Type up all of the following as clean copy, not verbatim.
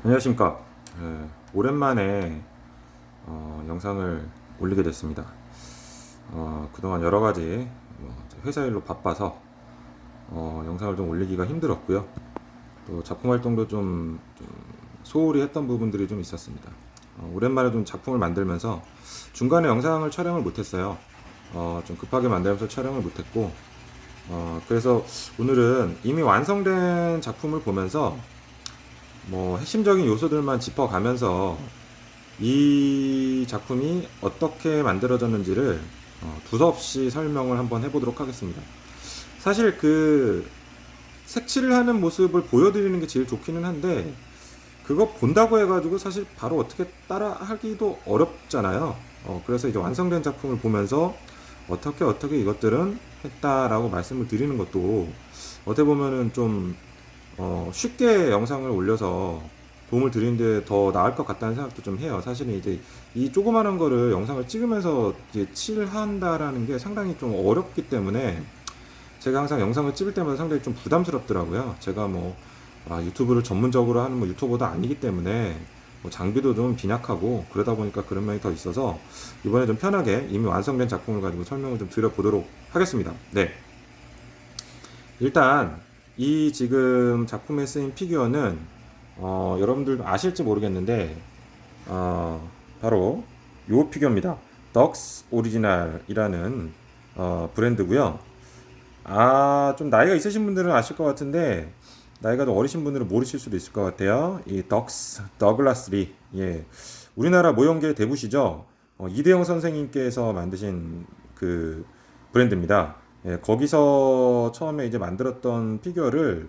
안녕하십니까. 오랜만에 영상을 올리게 됐습니다. 그동안 여러 가지 회사 일로 바빠서 영상을 좀 올리기가 힘들었고요. 또 작품 활동도 좀 소홀히 했던 부분들이 좀 있었습니다. 오랜만에 좀 작품을 만들면서 중간에 영상을 촬영을 못했어요. 좀 급하게 만들면서 촬영을 못했고, 그래서 오늘은 이미 완성된 작품을 보면서 핵심적인 요소들만 짚어가면서 이 작품이 어떻게 만들어졌는지를 두서없이 설명을 한번 해보도록 하겠습니다. 사실 그 색칠을 하는 모습을 보여드리는 게 제일 좋기는 한데, 그거 본다고 해가지고 사실 바로 어떻게 따라 하기도 어렵잖아요. 그래서 이제 완성된 작품을 보면서 어떻게 이것들은 했다라고 말씀을 드리는 것도 어떻게 보면은 좀 쉽게 영상을 올려서 도움을 드리는데 더 나을 것 같다는 생각도 좀 해요. 사실은 이제 이 조그마한 거를 영상을 찍으면서 이제 칠한다라는 게 상당히 좀 어렵기 때문에 제가 항상 영상을 찍을 때마다 상당히 좀 부담스럽더라고요. 제가 유튜브를 전문적으로 하는 유튜버도 아니기 때문에 장비도 좀 빈약하고 그러다 보니까 그런 면이 더 있어서 이번에 좀 편하게 이미 완성된 작품을 가지고 설명을 좀 드려보도록 하겠습니다. 네. 일단 이 지금 작품에 쓰인 피규어는 여러분들도 아실지 모르겠는데 바로 요 피규어입니다. 덕스 오리지널이라는 브랜드고요. 좀 나이가 있으신 분들은 아실 것 같은데 나이가 좀 어리신 분들은 모르실 수도 있을 것 같아요. 이 덕스 더글라스 리, 예, 우리나라 모형계 대부시죠. 이대영 선생님께서 만드신 그 브랜드입니다. 예, 거기서 처음에 이제 만들었던 피규어를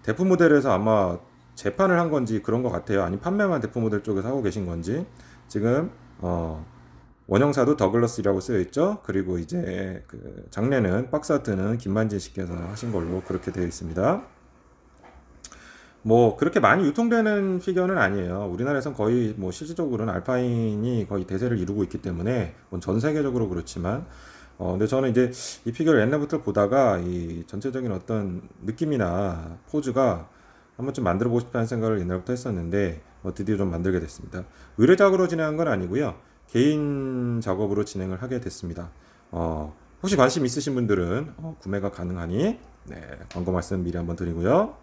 대프 모델에서 아마 재판을 한 건지 그런 것 같아요. 아니 판매만 대프 모델 쪽에서 하고 계신 건지. 지금 원형사도 더글러스라고 쓰여 있죠. 그리고 이제 그 장례는 박스 아트는 김만진 씨께서 하신 걸로 그렇게 되어 있습니다. 그렇게 많이 유통되는 피규어는 아니에요. 우리나라에선 거의 실질적으로는 알파인이 거의 대세를 이루고 있기 때문에 전 세계적으로 그렇지만 근데 저는 이제 이 피규어를 옛날부터 보다가 이 전체적인 어떤 느낌이나 포즈가 한번 좀 만들어 보고 싶다는 생각을 옛날부터 했었는데 드디어 좀 만들게 됐습니다. 의뢰작으로 진행한 건 아니고요. 개인 작업으로 진행을 하게 됐습니다. 혹시 관심 있으신 분들은 구매가 가능하니 네, 광고 말씀 미리 한번 드리고요.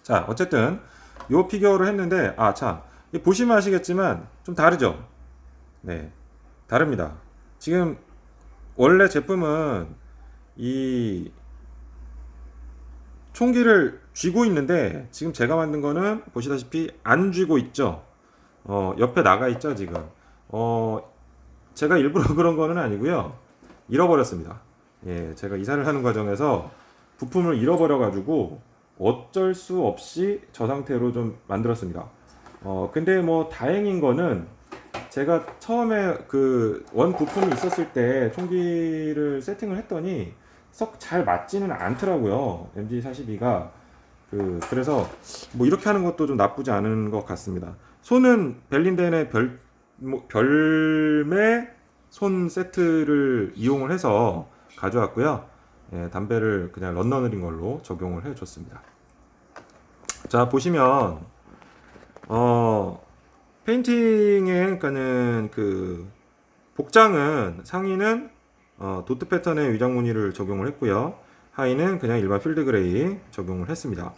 자, 어쨌든 요 피규어를 했는데 참, 보시면 아시겠지만 좀 다르죠? 네, 다릅니다. 지금 원래 제품은 이 총기를 쥐고 있는데 지금 제가 만든 거는 보시다시피 안 쥐고 있죠. 옆에 나가 있죠, 지금. 어, 제가 일부러 그런 거는 아니고요. 잃어버렸습니다. 예, 제가 이사를 하는 과정에서 부품을 잃어버려가지고 어쩔 수 없이 저 상태로 좀 만들었습니다. 근데 다행인 거는 제가 처음에 그 원 부품이 있었을 때 총기를 세팅을 했더니 썩 잘 맞지는 않더라고요. MG42가 그래서 이렇게 하는 것도 좀 나쁘지 않은 것 같습니다. 손은 벨린덴의 별매 손 세트를 이용을 해서 가져왔고요. 예, 담배를 그냥 런너링 걸로 적용을 해줬습니다. 자, 보시면 페인팅에 그러니까는 그 복장은 상의는 도트 패턴의 위장 무늬를 적용을 했고요. 하의는 그냥 일반 필드 그레이 적용을 했습니다.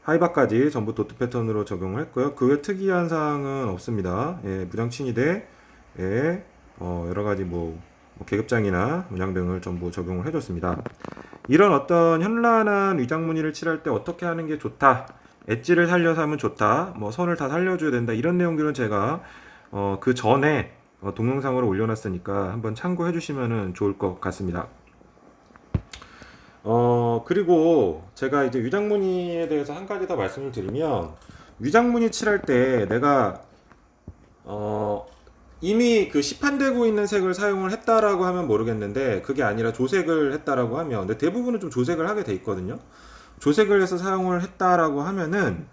하이바까지 전부 도트 패턴으로 적용을 했고요. 그 외 특이한 사항은 없습니다. 예, 무장치니대에 여러 가지 계급장이나 문양 등을 전부 적용을 해줬습니다. 이런 어떤 현란한 위장 무늬를 칠할 때 어떻게 하는 게 좋다, 엣지를 살려서 하면 좋다, 선을 다 살려줘야 된다, 이런 내용들은 제가 그 전에 동영상으로 올려놨으니까 한번 참고해 주시면 좋을 것 같습니다. 그리고 제가 이제 위장무늬에 대해서 한 가지 더 말씀을 드리면, 위장무늬 칠할 때 내가 이미 그 시판되고 있는 색을 사용을 했다라고 하면 모르겠는데, 그게 아니라 조색을 했다라고 하면, 근데 대부분은 좀 조색을 하게 돼 있거든요. 조색을 해서 사용을 했다라고 하면은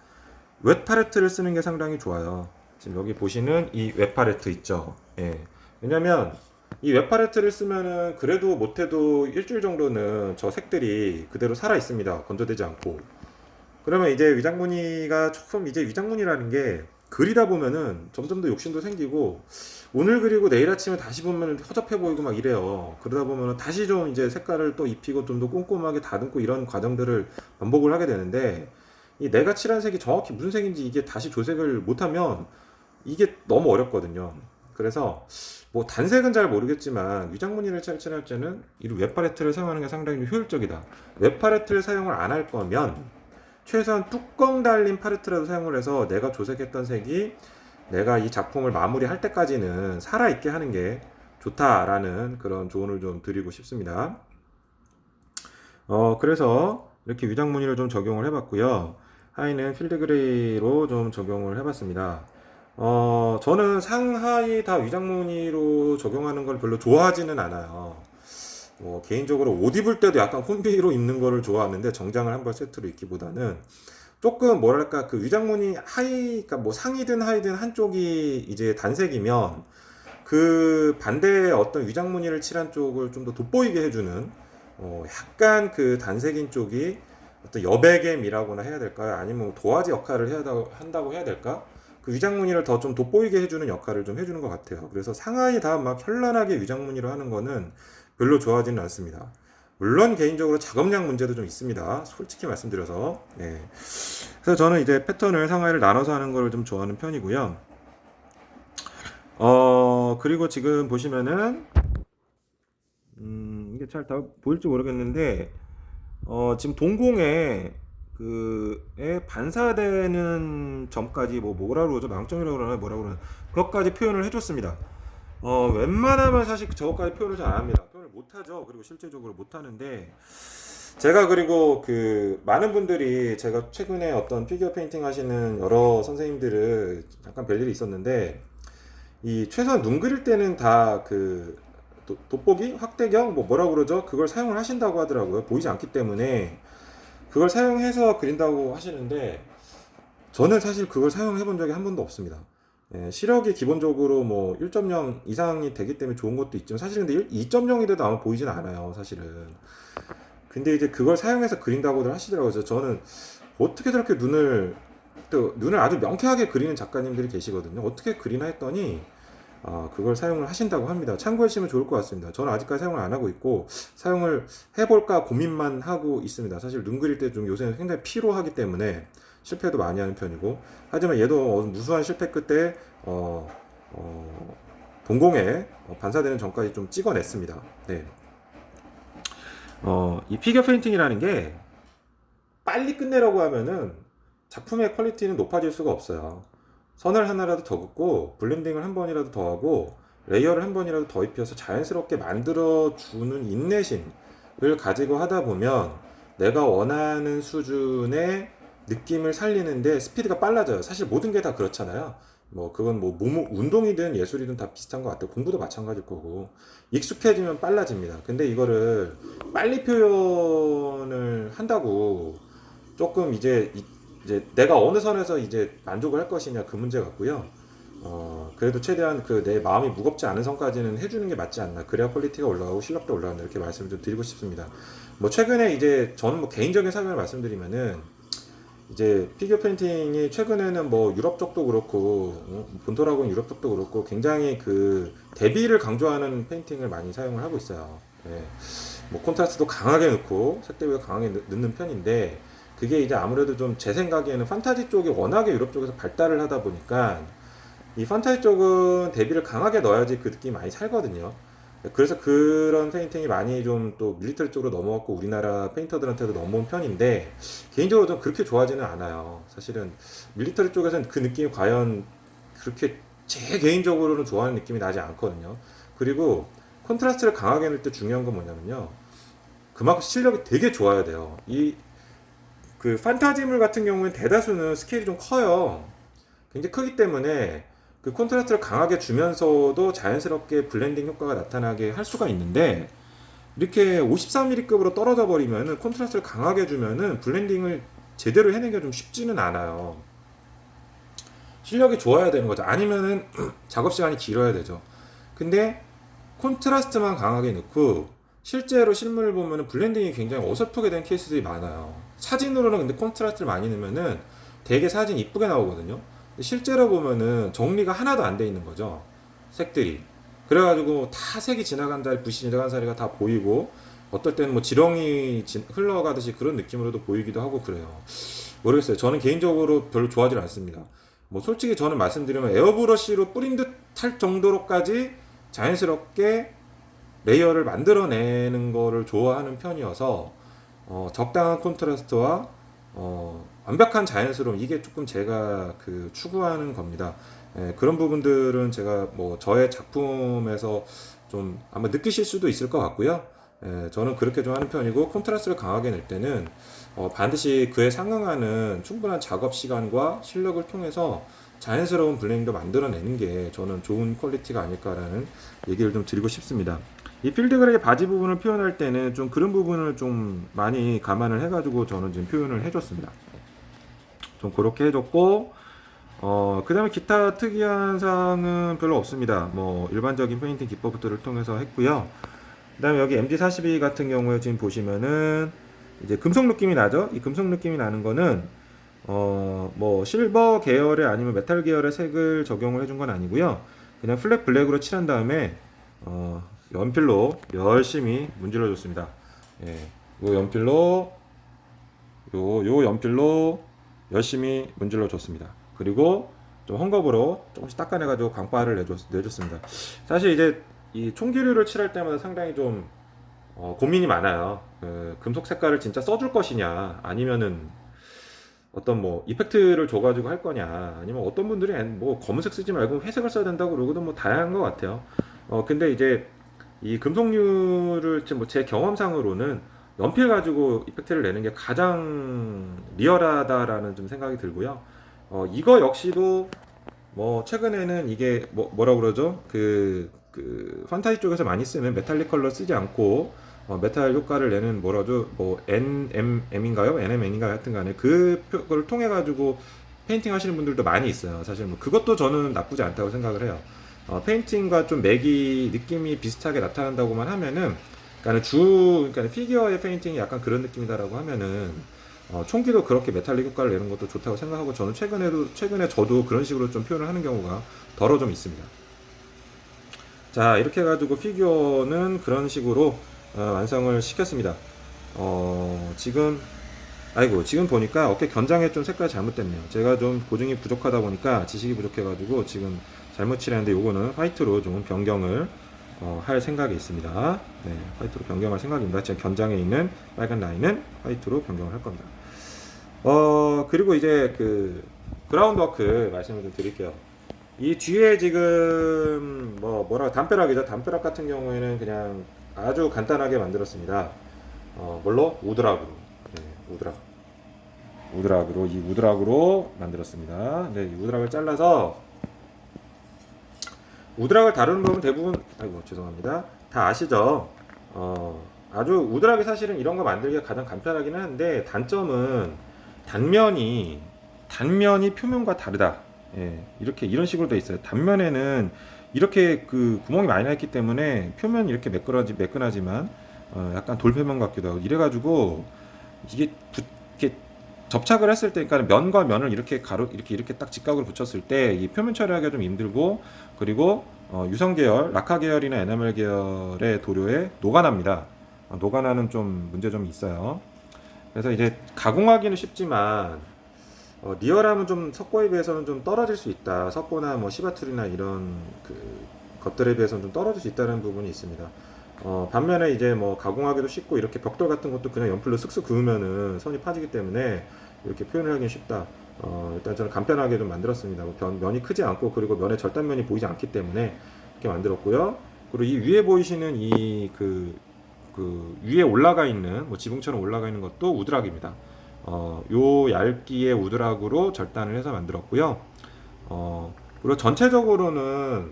웹 팔레트를 쓰는 게 상당히 좋아요. 지금 여기 보시는 이 웹 팔레트 있죠. 예. 왜냐면 이 웹 팔레트를 쓰면은 그래도 못해도 일주일 정도는 저 색들이 그대로 살아 있습니다. 건조되지 않고. 그러면 이제 위장무늬가 조금 이제 위장무늬라는 게 그리다 보면은 점점 더 욕심도 생기고 오늘 그리고 내일 아침에 다시 보면 허접해 보이고 막 이래요. 그러다 보면은 다시 좀 이제 색깔을 또 입히고 좀 더 꼼꼼하게 다듬고 이런 과정들을 반복을 하게 되는데 이 내가 칠한 색이 정확히 무슨 색인지 이게 다시 조색을 못하면 이게 너무 어렵거든요. 그래서 뭐 단색은 잘 모르겠지만 위장무늬를 칠할 때는 이 웹팔레트를 사용하는 게 상당히 좀 효율적이다. 웹팔레트를 사용을 안 할 거면 최소한 뚜껑 달린 팔레트라도 사용을 해서 내가 조색했던 색이 내가 이 작품을 마무리할 때까지는 살아있게 하는 게 좋다라는 그런 조언을 좀 드리고 싶습니다. 그래서 이렇게 위장 무늬를 좀 적용을 해봤고요. 하의는 필드 그레이로 좀 적용을 해봤습니다. 저는 상하이 다 위장 무늬로 적용하는 걸 별로 좋아하지는 않아요. 개인적으로 옷 입을 때도 약간 콤비로 입는 거를 좋아하는데 정장을 한 벌 세트로 입기보다는 조금 뭐랄까 그 위장무늬 그러니까 뭐 상이든 하이든 한쪽이 이제 단색이면 그 반대의 어떤 위장무늬를 칠한 쪽을 좀 더 돋보이게 해주는 약간 그 단색인 쪽이 어떤 여백엠이라고나 해야 될까요? 아니면 도화지 역할을 한다고 해야 될까? 그 위장무늬를 더 좀 돋보이게 해주는 역할을 좀 해주는 것 같아요. 그래서 상하이 다 막 현란하게 위장무늬로 하는 거는 별로 좋아하지는 않습니다. 물론 개인적으로 작업량 문제도 좀 있습니다. 솔직히 말씀드려서. 네. 그래서 저는 이제 패턴을 상하이를 나눠서 하는 걸 좀 좋아하는 편이고요. 그리고 지금 보시면은 이게 잘 다 보일지 모르겠는데 지금 동공에 그에 반사되는 점까지 뭐라 그러죠? 망점이라고 그러나 뭐라 그러나 그것까지 표현을 해줬습니다. 웬만하면 사실 저것까지 표현을 잘 안 합니다. 표현을 못 하죠. 그리고 실제적으로 못 하는데 제가 그리고 그 많은 분들이 제가 최근에 어떤 피규어 페인팅 하시는 여러 선생님들을 잠깐 뵐 일이 있었는데 이 최소한 눈 그릴 때는 다 그 돋보기 확대경 뭐라 그러죠? 그걸 사용을 하신다고 하더라고요. 보이지 않기 때문에 그걸 사용해서 그린다고 하시는데 저는 사실 그걸 사용해 본 적이 한 번도 없습니다. 시력이 기본적으로 뭐 1.0 이상이 되기 때문에 좋은 것도 있지만 사실 근데 2.0이 돼도 아마 보이진 않아요, 사실은. 근데 이제 그걸 사용해서 그린다고들 하시더라고요. 그래서 저는 어떻게 저렇게 눈을 아주 명쾌하게 그리는 작가님들이 계시거든요. 어떻게 그리나 했더니 그걸 사용을 하신다고 합니다. 참고하시면 좋을 것 같습니다. 저는 아직까지 사용을 안 하고 있고 사용을 해볼까 고민만 하고 있습니다. 사실 눈 그릴 때 좀 요새는 굉장히 피로하기 때문에 실패도 많이 하는 편이고 하지만 얘도 무수한 실패 끝에 동공에 반사되는 점까지 좀 찍어냈습니다. 네. 이 피겨 페인팅이라는 게 빨리 끝내려고 하면은 작품의 퀄리티는 높아질 수가 없어요. 선을 하나라도 더 긋고 블렌딩을 한 번이라도 더 하고 레이어를 한 번이라도 더 입혀서 자연스럽게 만들어주는 인내심을 가지고 하다 보면 내가 원하는 수준의 느낌을 살리는데 스피드가 빨라져요. 사실 모든 게 다 그렇잖아요. 뭐 그건 뭐 운동이든 예술이든 다 비슷한 것 같아요. 공부도 마찬가지일 거고 익숙해지면 빨라집니다. 근데 이거를 빨리 표현을 한다고 조금 이제 내가 어느 선에서 이제 만족을 할 것이냐 그 문제 같고요. 그래도 최대한 그 내 마음이 무겁지 않은 선까지는 해주는 게 맞지 않나. 그래야 퀄리티가 올라가고 실력도 올라간다. 이렇게 말씀을 좀 드리고 싶습니다. 뭐 최근에 이제 저는 뭐 개인적인 사견을 말씀드리면은 이제 피겨 페인팅이 최근에는 뭐 유럽 쪽도 그렇고 본토라고는 유럽 쪽도 그렇고 굉장히 그 대비를 강조하는 페인팅을 많이 사용을 하고 있어요. 예. 뭐 콘트라스트도 강하게 넣고 색 대비도 강하게 넣는 편인데 그게 이제 아무래도 좀 제 생각에는 판타지 쪽이 워낙에 유럽 쪽에서 발달을 하다 보니까 이 판타지 쪽은 대비를 강하게 넣어야지 그 느낌이 많이 살거든요. 그래서 그런 페인팅이 많이 좀 또 밀리터리 쪽으로 넘어갔고 우리나라 페인터들한테도 넘어온 편인데 개인적으로 좀 그렇게 좋아하지는 않아요. 사실은 밀리터리 쪽에서는 그 느낌이 과연 그렇게 제 개인적으로는 좋아하는 느낌이 나지 않거든요. 그리고 콘트라스트를 강하게 넣을 때 중요한 건 뭐냐면요. 그만큼 실력이 되게 좋아야 돼요. 그 판타지물 같은 경우는 대다수는 스케일이 좀 커요. 굉장히 크기 때문에 그 콘트라스트를 강하게 주면서도 자연스럽게 블렌딩 효과가 나타나게 할 수가 있는데 이렇게 53mm급으로 떨어져 버리면은 콘트라스트를 강하게 주면은 블렌딩을 제대로 해내기가 좀 쉽지는 않아요. 실력이 좋아야 되는 거죠. 아니면은 작업 시간이 길어야 되죠. 근데 콘트라스트만 강하게 넣고 실제로 실물을 보면은 블렌딩이 굉장히 어설프게 된 케이스들이 많아요. 사진으로는 근데 콘트라스트를 많이 넣으면은 되게 사진 이쁘게 나오거든요. 근데 실제로 보면은 정리가 하나도 안 돼 있는 거죠. 색들이. 그래가지고 다 색이 지나간 달, 붓이 지나간 사리가 다 보이고, 어떨 때는 뭐 지렁이 흘러가듯이 그런 느낌으로도 보이기도 하고 그래요. 모르겠어요. 저는 개인적으로 별로 좋아하지 않습니다. 뭐 솔직히 저는 말씀드리면 에어브러쉬로 뿌린 듯 할 정도로까지 자연스럽게 레이어를 만들어내는 거를 좋아하는 편이어서 적당한 콘트라스트와 완벽한 자연스러움, 이게 조금 제가 그 추구하는 겁니다. 그런 부분들은 제가 뭐 저의 작품에서 좀 아마 느끼실 수도 있을 것 같고요. 저는 그렇게 좀 하는 편이고, 콘트라스트를 강하게 낼 때는 반드시 그에 상응하는 충분한 작업 시간과 실력을 통해서 자연스러운 블렌딩도 만들어내는 게 저는 좋은 퀄리티가 아닐까라는 얘기를 좀 드리고 싶습니다. 이 필드그레이 바지 부분을 표현할 때는 좀 그런 부분을 좀 많이 감안을 해가지고 저는 지금 표현을 해줬습니다. 좀 그렇게 해줬고, 그 다음에 기타 특이한 사항은 별로 없습니다. 뭐 일반적인 페인팅 기법들을 통해서 했고요. 그 다음에 여기 MG42 같은 경우에 지금 보시면은 이제 금속 느낌이 나죠. 이 금속 느낌이 나는 거는 뭐 실버 계열의 아니면 메탈 계열의 색을 적용을 해준 건 아니고요. 그냥 플랫 블랙으로 칠한 다음에 연필로 열심히 문질러 줬습니다. 예, 요 연필로 요 연필로 열심히 문질러 줬습니다. 그리고 좀 헝겊으로 조금씩 닦아내가지고 광발을 내줬습니다. 사실 이제 이 총기류를 칠할 때마다 상당히 좀 고민이 많아요. 금속 색깔을 진짜 써줄 것이냐, 아니면은 어떤 뭐 이펙트를 줘가지고 할 거냐, 아니면 어떤 분들이 뭐 검은색 쓰지 말고 회색을 써야 된다고 그러고도 뭐 다양한 것 같아요. 근데 이제 이 금속류를 뭐 제 경험상으로는 연필 가지고 이펙트를 내는 게 가장 리얼하다라는 좀 생각이 들고요. 이거 역시도 뭐 최근에는 이게 뭐라 그러죠? 그 판타지 쪽에서 많이 쓰는 메탈릭 컬러 쓰지 않고 메탈 효과를 내는 뭐라죠? 뭐 NMM인가요? NMN인가요? 하여튼 간에 그걸 통해 가지고 페인팅 하시는 분들도 많이 있어요. 사실 뭐 그것도 저는 나쁘지 않다고 생각을 해요. 페인팅과 좀 맥이 느낌이 비슷하게 나타난다고만 하면은, 그러니까 피규어의 페인팅이 약간 그런 느낌이다라고 하면은 총기도 그렇게 메탈릭 효과를 내는 것도 좋다고 생각하고, 저는 최근에 저도 그런 식으로 좀 표현을 하는 경우가 더러 좀 있습니다. 자, 이렇게 해가지고 피규어는 그런 식으로 완성을 시켰습니다. 지금 보니까 어깨 견장에 좀 색깔이 잘못됐네요. 제가 좀 고증이 부족하다 보니까, 지식이 부족해가지고 지금 잘못 칠했는데, 요거는 화이트로 좀 변경을 할 생각이 있습니다. 네, 화이트로 변경할 생각입니다. 지금 견장에 있는 빨간 라인은 화이트로 변경을 할 겁니다. 그리고 이제 그 그라운드 워크 말씀을 좀 드릴게요. 이 뒤에 지금 담벼락이죠. 담벼락 같은 경우에는 그냥 아주 간단하게 만들었습니다. 뭘로? 우드락으로. 네, 우드락으로 만들었습니다. 네, 이 우드락을 잘라서, 우드락을 다루는 부분 대부분, 죄송합니다, 다 아시죠? 아주 우드락이 사실은 이런 거 만들기가 가장 간편하기는 한데, 단점은 단면이 표면과 다르다. 예, 이런 식으로 돼 있어요. 단면에는 이렇게 그 구멍이 많이 나 있기 때문에 표면이 이렇게 매끈하지만 약간 돌표면 같기도 하고, 이래가지고 이게 이렇게 접착을 했을 때, 그러니까 면과 면을 이렇게 이렇게 딱 직각으로 붙였을 때 이 표면 처리하기가 좀 힘들고, 그리고 유성 계열, 라카 계열이나 에나멜 계열의 도료에 녹아납니다. 녹아나는 좀 문제점이 있어요. 그래서 이제 가공하기는 쉽지만 리얼함은 좀 석고에 비해서는 좀 떨어질 수 있다. 석고나 뭐 시바툴이나 이런 그 것들에 비해서는 좀 떨어질 수 있다는 부분이 있습니다. 반면에 이제 뭐 가공하기도 쉽고, 이렇게 벽돌 같은 것도 그냥 연필로 쓱쓱 그으면은 선이 파지기 때문에 이렇게 표현을 하기는 쉽다. 일단 저는 간편하게 좀 만들었습니다. 면이 크지 않고, 그리고 면의 절단면이 보이지 않기 때문에 이렇게 만들었고요. 그리고 이 위에 보이시는 그 위에 올라가 있는, 뭐 지붕처럼 올라가 있는 것도 우드락입니다. 요 얇기의 우드락으로 절단을 해서 만들었고요. 그리고 전체적으로는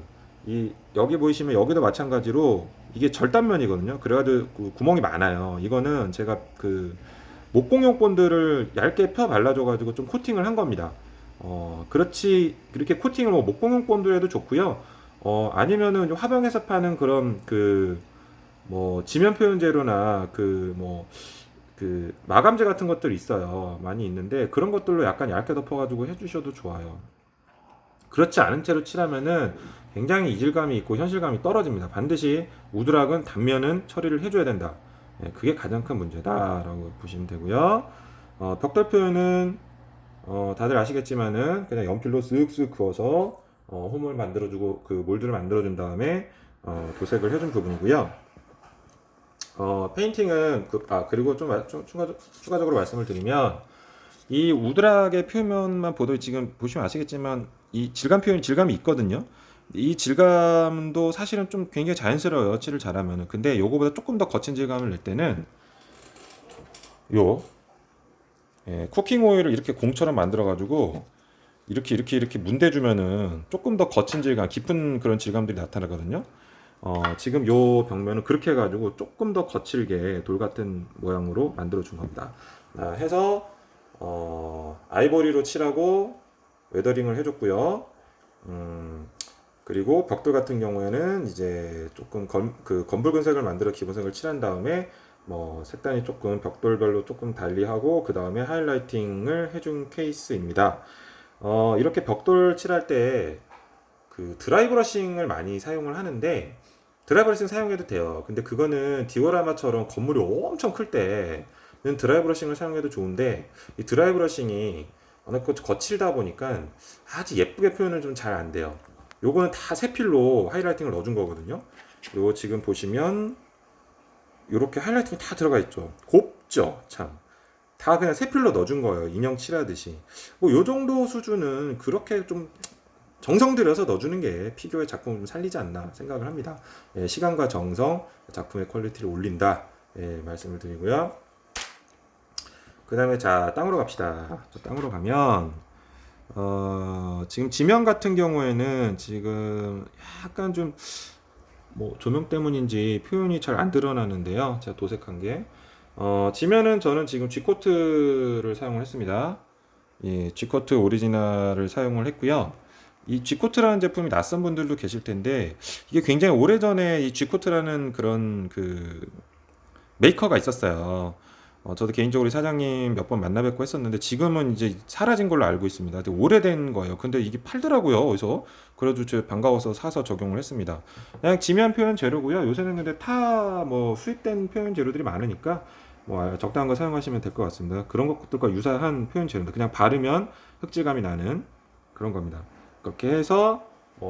여기 보이시면 여기도 마찬가지로 이게 절단면이거든요. 그래가지고 그 구멍이 많아요. 이거는 제가 그 목공용 본드를 얇게 펴 발라줘가지고 좀 코팅을 한 겁니다. 그렇게 코팅을 뭐 목공용 본드로 해도 좋고요. 아니면은 화병에서 파는 그런 뭐 지면 표현 재료나 그 그 마감재 같은 것들이 있어요. 많이 있는데 그런 것들로 약간 얇게 덮어가지고 해주셔도 좋아요. 그렇지 않은 채로 칠하면은 굉장히 이질감이 있고 현실감이 떨어집니다. 반드시 우드락은 단면은 처리를 해줘야 된다. 예, 그게 가장 큰 문제다라고 보시면 되고요. 벽돌 표현은 다들 아시겠지만은 그냥 연필로 쓱쓱 그어서 홈을 만들어주고 그 몰드를 만들어준 다음에 도색을 해준 부분이고요. 페인팅은 그리고 좀 추가적으로 말씀을 드리면 이 우드락의 표면만 보도 지금 보시면 아시겠지만 이 질감 표현이 질감이 있거든요. 이 질감도 사실은 좀 굉장히 자연스러워요. 칠을 잘하면은. 근데 요거보다 조금 더 거친 질감을 낼 때는 요 쿠킹 오일을 이렇게 공처럼 만들어 가지고 이렇게 문대주면은 조금 더 거친 질감, 깊은 그런 질감들이 나타나거든요. 지금 요 벽면은 그렇게 해가지고 조금 더 거칠게 돌 같은 모양으로 만들어 준 겁니다. 해서 아이보리로 칠하고 웨더링을 해줬고요. 그리고 벽돌 같은 경우에는 이제 조금 검붉은색을 만들어 기본색을 칠한 다음에 뭐 색단이 조금 벽돌별로 조금 달리하고 그 다음에 하이라이팅을 해준 케이스입니다. 이렇게 벽돌 칠할 때 그 드라이 브러싱을 많이 사용을 하는데 드라이 브러싱 사용해도 돼요. 근데 그거는 디오라마처럼 건물이 엄청 클 때는 드라이 브러싱을 사용해도 좋은데 이 드라이 브러싱이 워낙 거칠다 보니까 아주 예쁘게 표현은 좀 잘 안 돼요. 요거는 다 세필로 하이라이팅을 넣어준 거거든요. 요 지금 보시면 요렇게 하이라이팅이 다 들어가 있죠. 곱죠, 참. 다 그냥 세필로 넣어준 거예요. 인형 칠하듯이. 뭐 요 정도 수준은 그렇게 좀 정성 들여서 넣어주는 게 피규어의 작품을 좀 살리지 않나 생각을 합니다. 예, 시간과 정성, 작품의 퀄리티를 올린다. 예, 말씀을 드리고요. 그 다음에 자, 땅으로 갑시다. 땅으로 가면, 지금 지면 같은 경우에는 지금 약간 좀, 뭐, 조명 때문인지 표현이 잘 안 드러나는데요. 제가 도색한 게. 지면은 저는 지금 G코트를 사용을 했습니다. 예, G코트 오리지널을 사용을 했고요. 이 G코트라는 제품이 낯선 분들도 계실 텐데 이게 굉장히 오래전에 이 G코트라는 그런 그 메이커가 있었어요. 저도 개인적으로 사장님 몇 번 만나 뵙고 했었는데 지금은 이제 사라진 걸로 알고 있습니다. 근데 오래된 거예요. 근데 이게 팔더라고요. 어디서. 그래도 저 반가워서 사서 적용을 했습니다. 그냥 지면 표현 재료고요. 요새는 근데 뭐 수입된 표현 재료들이 많으니까 뭐 적당한 거 사용하시면 될 것 같습니다. 그런 것들과 유사한 표현 재료입니다. 그냥 바르면 흑질감이 나는 그런 겁니다. 그렇게 해서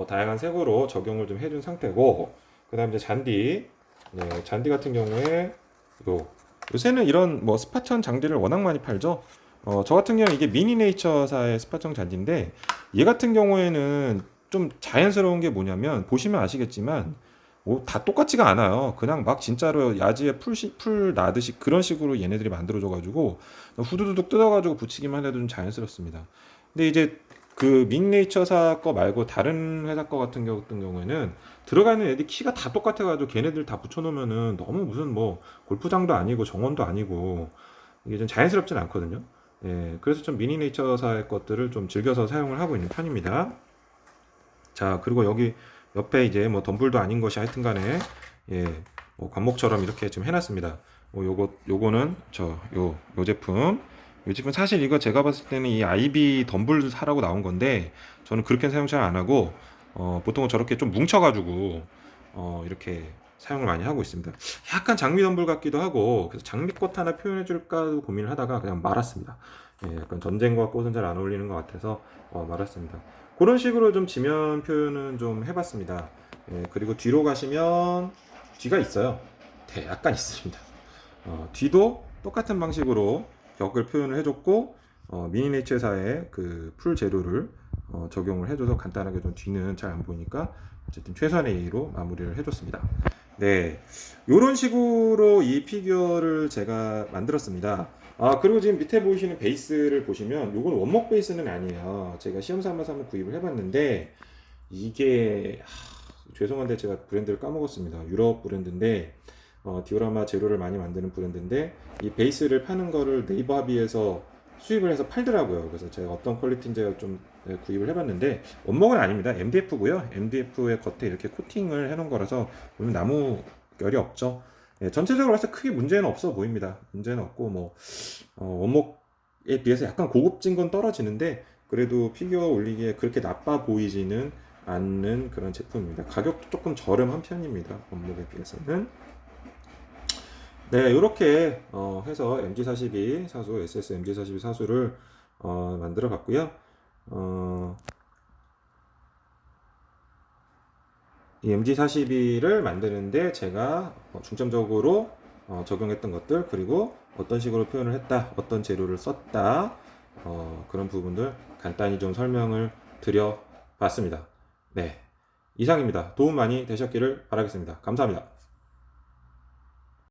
다양한 색으로 적용을 좀 해준 상태고 그 다음에 이제 잔디 잔디 같은 경우에 요새는 이런 뭐 스파천 장비를 워낙 많이 팔죠. 저 같은 경우는 이게 미니네이처사의 스파천 잔디인데 얘 같은 경우에는 좀 자연스러운 게 뭐냐면 보시면 아시겠지만 다 똑같지가 않아요. 그냥 막 진짜로 야지에 풀 나듯이 그런 식으로 얘네들이 만들어져가지고 후두둑 뜯어가지고 붙이기만 해도 좀 자연스럽습니다. 근데 이제 그 민네이처사 거 말고 다른 회사 거 같은 경우에는 들어가는 애들 키가 다 똑같아가지고 걔네들 다 붙여놓으면은 너무 무슨 뭐 골프장도 아니고 정원도 아니고 이게 좀 자연스럽진 않거든요. 예, 그래서 좀 미니네이처사의 것들을 좀 즐겨서 사용을 하고 있는 편입니다. 자, 그리고 여기 옆에 이제 뭐 덤불도 아닌 것이 하여튼간에 예, 뭐 관목처럼 이렇게 좀 해놨습니다. 요거는 요 제품. 이 제품 사실 이거 제가 봤을 때는 이 아이비 덤불 사라고 나온 건데 저는 그렇게 사용 잘 안 하고 보통은 저렇게 좀 뭉쳐가지고 이렇게 사용을 많이 하고 있습니다. 약간 장미 덤불 같기도 하고 그래서 장미꽃 하나 표현해줄까도 고민을 하다가 그냥 말았습니다. 예, 약간 전쟁과 꽃은 잘 안 어울리는 것 같아서 말았습니다. 그런 식으로 좀 지면 표현은 좀 해봤습니다. 예, 그리고 뒤로 가시면 뒤가 있어요. 약간 있습니다. 뒤도 똑같은 방식으로 벽을 표현을 해줬고 미니네이처사의 그 풀 재료를 적용을 해줘서 간단하게 좀 뒤는 잘 안 보이니까 어쨌든 최선의 예의로 마무리를 해줬습니다. 네, 이런 식으로 이 피규어를 제가 만들었습니다. 그리고 지금 밑에 보이시는 베이스를 보시면 이건 원목 베이스는 아니에요. 제가 시험 삼아서 한번 구입을 해봤는데 이게 죄송한데 제가 브랜드를 까먹었습니다. 유럽 브랜드인데 디오라마 재료를 많이 만드는 브랜드인데 이 베이스를 파는 거를 네이버 합의에서 수입을 해서 팔더라고요. 그래서 제가 어떤 퀄리티인지 좀 구입을 해봤는데 원목은 아닙니다. MDF고요. MDF의 겉에 이렇게 코팅을 해놓은 거라서 보면 나무 결이 없죠. 예, 전체적으로 봤을 때 크게 문제는 없어 보입니다. 문제는 없고 뭐 원목에 비해서 약간 고급진 건 떨어지는데 그래도 피규어 올리기에 그렇게 나빠 보이지는 않는 그런 제품입니다. 가격도 조금 저렴한 편입니다. 원목에 비해서는. 네, 이렇게 해서 MG42 사수, SS MG42 사수를 만들어 봤고요. 이 MG42를 만드는데 제가 중점적으로 적용했던 것들, 그리고 어떤 식으로 표현을 했다, 어떤 재료를 썼다, 그런 부분들 간단히 좀 설명을 드려 봤습니다. 네, 이상입니다. 도움 많이 되셨기를 바라겠습니다. 감사합니다.